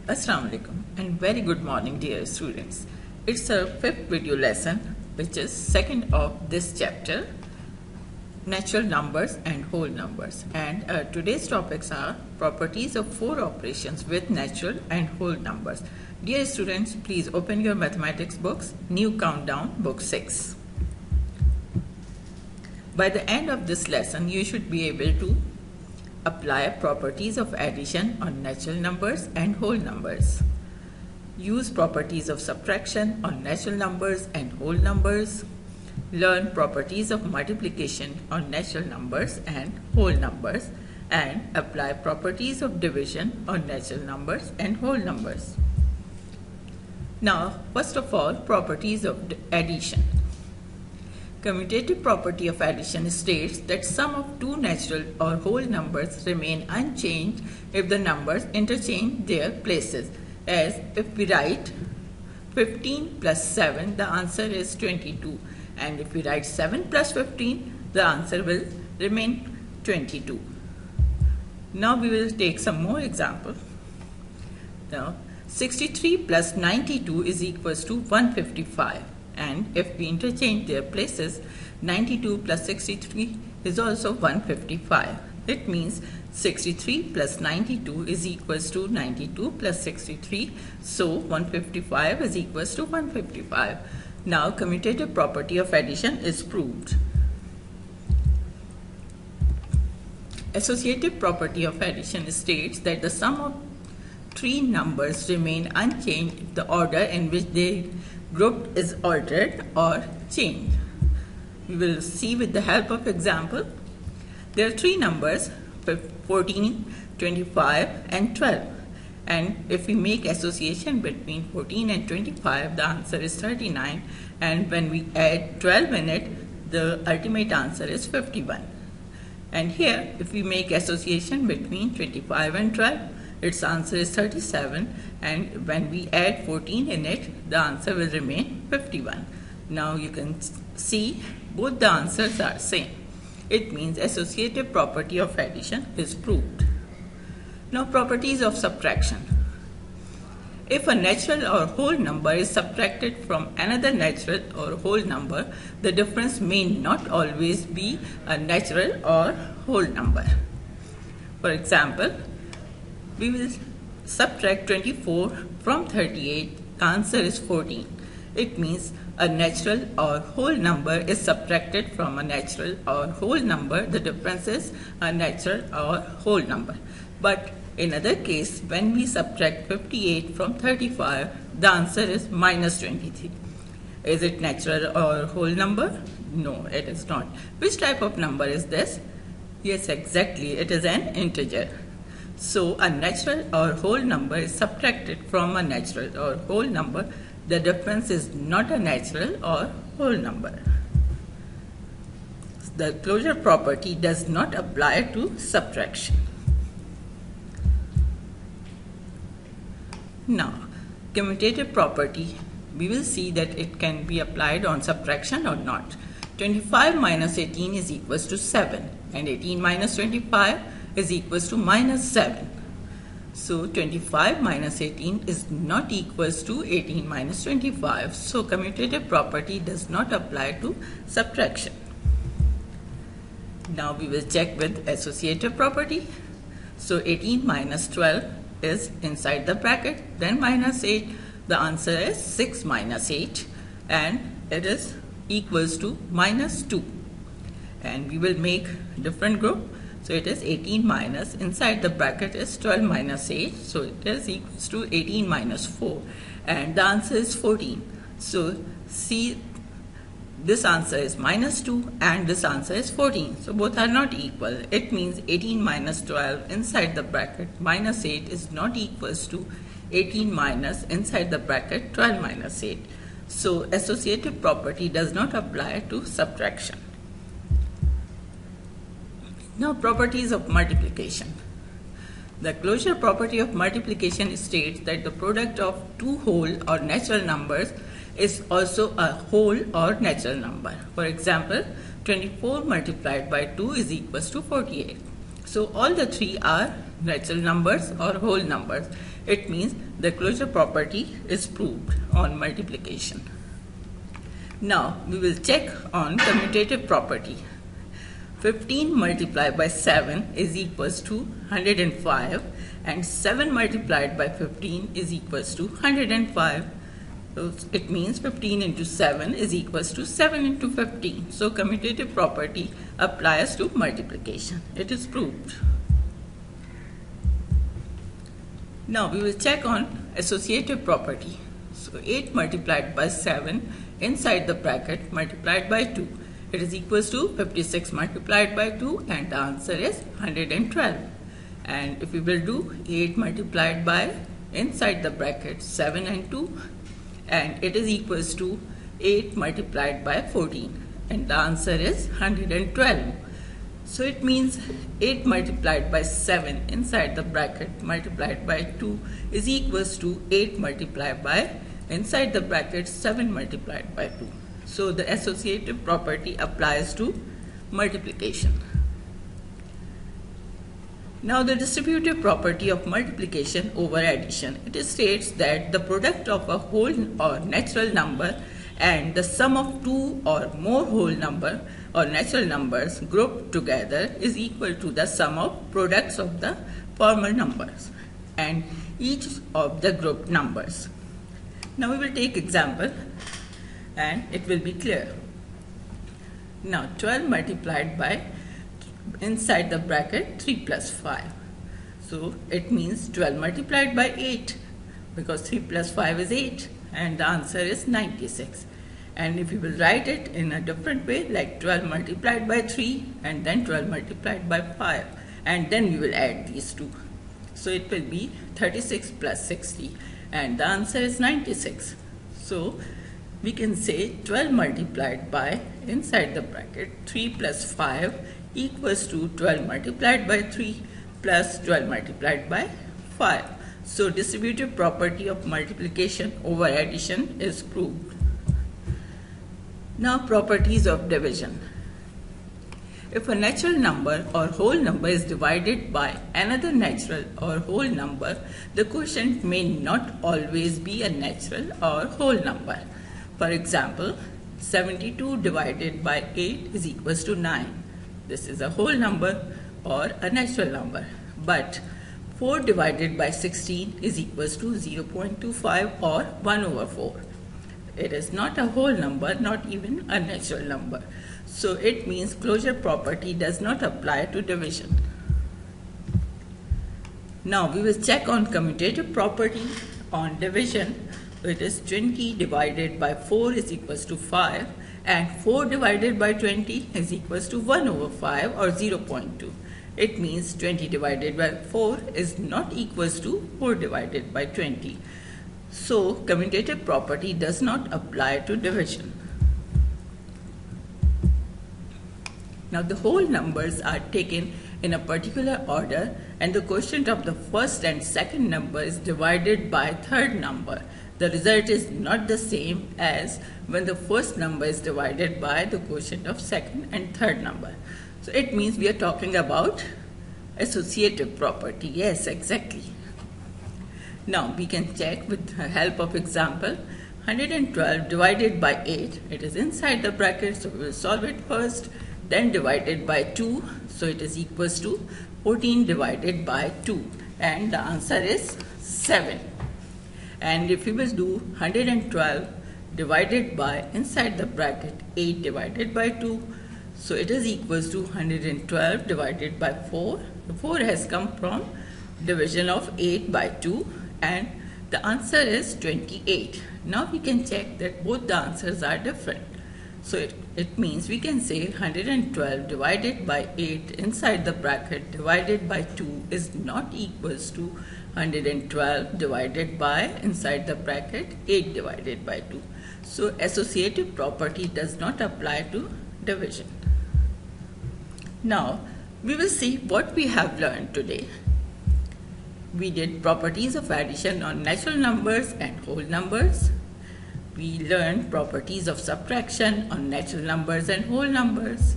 Assalamu alaikum and very good morning dear students. It's our fifth video lesson which is second of this chapter, natural numbers and whole numbers, and today's topics are properties of four operations with natural and whole numbers. Dear students, please open your mathematics books, new countdown book 6. By the end of this lesson you should be able to apply properties of addition on natural numbers and whole numbers. Use properties of subtraction on natural numbers and whole numbers. Learn properties of multiplication on natural numbers and whole numbers, and apply properties of division on natural numbers and whole numbers. Now, first of all, properties of addition. Commutative property of addition states that sum of two natural or whole numbers remain unchanged if the numbers interchange their places. As if we write 15 plus 7, the answer is 22. And if we write 7 plus 15, the answer will remain 22. Now we will take some more examples. Now, 63 plus 92 is equals to 155. And if we interchange their places, 92 plus 63 is also 155. It means 63 plus 92 is equals to 92 plus 63. So 155 is equals to 155. Now commutative property of addition is proved. Associative property of addition states that the sum of three numbers remain unchanged if the order in which they grouped is altered or changed. We will see with the help of example. There are three numbers, 14, 25 and 12. And if we make association between 14 and 25, the answer is 39. And when we add 12 in it, the ultimate answer is 51. And here, if we make association between 25 and 12, its answer is 37, and when we add 14 in it, the answer will remain 51. Now you can see both the answers are same. It means associative property of addition is proved. Now properties of subtraction. If a natural or whole number is subtracted from another natural or whole number, the difference may not always be a natural or whole number. For example, we will subtract 24 from 38, the answer is 14. It means a natural or whole number is subtracted from a natural or whole number, the difference is a natural or whole number. But in other case, when we subtract 58 from 35, the answer is minus 23. Is it natural or whole number? No, it is not. Which type of number is this? Yes, exactly, it is an integer. So a natural or whole number is subtracted from a natural or whole number. The difference is not a natural or whole number. The closure property does not apply to subtraction. Now, commutative property, we will see that it can be applied on subtraction or not. 25 minus 18 is equals to 7, and 18 minus 25 is equals to minus 7. So 25 minus 18 is not equals to 18 minus 25. So commutative property does not apply to subtraction. Now we will check with associative property. So 18 minus 12 is inside the bracket, then minus 8. The answer is 6 minus 8, and it is equals to minus 2. And we will make different group. So it is 18 minus, inside the bracket is 12 minus 8. So it is equals to 18 minus 4. And the answer is 14. So see, this answer is minus 2 and this answer is 14. So both are not equal. It means 18 minus 12 inside the bracket minus 8 is not equals to 18 minus inside the bracket 12 minus 8. So associative property does not apply to subtraction. Now properties of multiplication. The closure property of multiplication states that the product of two whole or natural numbers is also a whole or natural number. For example, 24 multiplied by 2 is equals to 48. So all the three are natural numbers or whole numbers. It means the closure property is proved on multiplication. Now we will check on commutative property. 15 multiplied by 7 is equals to 105 and 7 multiplied by 15 is equals to 105. So it means 15 into 7 is equals to 7 into 15. So commutative property applies to multiplication. It is proved. Now we will check on associative property. So 8 multiplied by 7 inside the bracket multiplied by 2. It is equals to 56 multiplied by 2 and the answer is 112. And if we will do 8 multiplied by inside the bracket 7 and 2, and it is equals to 8 multiplied by 14 and the answer is 112. So it means 8 multiplied by 7 inside the bracket multiplied by 2 is equals to 8 multiplied by inside the bracket 7 multiplied by 2. So the associative property applies to multiplication. Now the distributive property of multiplication over addition. It states that the product of a whole or natural number and the sum of two or more whole number or natural numbers grouped together is equal to the sum of products of the former numbers and each of the grouped numbers. Now we will take example and it will be clear. Now 12 multiplied by inside the bracket 3 plus 5. So it means 12 multiplied by 8 because 3 plus 5 is 8 and the answer is 96. And if you will write it in a different way like 12 multiplied by 3 and then 12 multiplied by 5 and then we will add these two. So it will be 36 plus 60 and the answer is 96. So we can say 12 multiplied by inside the bracket 3 plus 5 equals to 12 multiplied by 3 plus 12 multiplied by 5. So distributive property of multiplication over addition is proved. Now properties of division. If a natural number or whole number is divided by another natural or whole number, the quotient may not always be a natural or whole number. For example, 72 divided by 8 is equals to 9. This is a whole number or a natural number. But 4 divided by 16 is equals to 0.25 or 1 over 4. It is not a whole number, not even a natural number. So it means closure property does not apply to division. Now we will check on commutative property on division. It is 20 divided by 4 is equals to 5 and 4 divided by 20 is equals to 1 over 5 or 0.2. It means 20 divided by 4 is not equals to 4 divided by 20. So commutative property does not apply to division. Now the whole numbers are taken in a particular order and the quotient of the first and second number is divided by third number. The result is not the same as when the first number is divided by the quotient of second and third number. So it means we are talking about associative property. Yes, exactly. Now we can check with the help of example. 112 divided by 8, it is inside the bracket, so we will solve it first. Then divided by 2, so it is equals to 14 divided by 2 and the answer is 7. And if we will do 112 divided by inside the bracket 8 divided by 2, so it is equals to 112 divided by 4. The 4 has come from division of 8 by 2 and the answer is 28. Now we can check that both the answers are different. So it means we can say 112 divided by 8 inside the bracket divided by 2 is not equals to 112 divided by inside the bracket 8 divided by 2. So associative property does not apply to division. Now we will see what we have learned today. We did properties of addition on natural numbers and whole numbers. We learned properties of subtraction on natural numbers and whole numbers.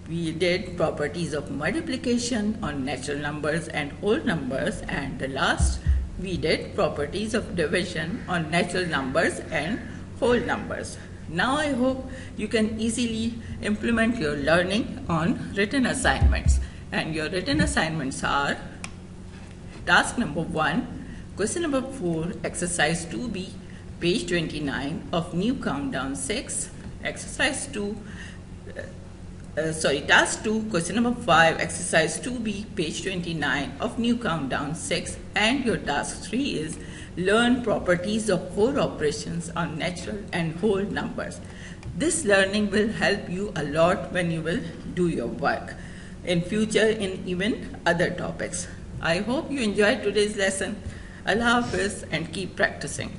We did properties of multiplication on natural numbers and whole numbers, and the last we did properties of division on natural numbers and whole numbers. Now I hope you can easily implement your learning on written assignments, and your written assignments are task number 1, question number 4, exercise 2b, page 29 of new countdown 6, exercise 2, task 2, question number 5, exercise 2b, page 29 of new countdown 6, and your task 3 is learn properties of 4 operations on natural and whole numbers. This learning will help you a lot when you will do your work in future in even other topics. I hope you enjoyed today's lesson. Allah Hafiz and keep practicing.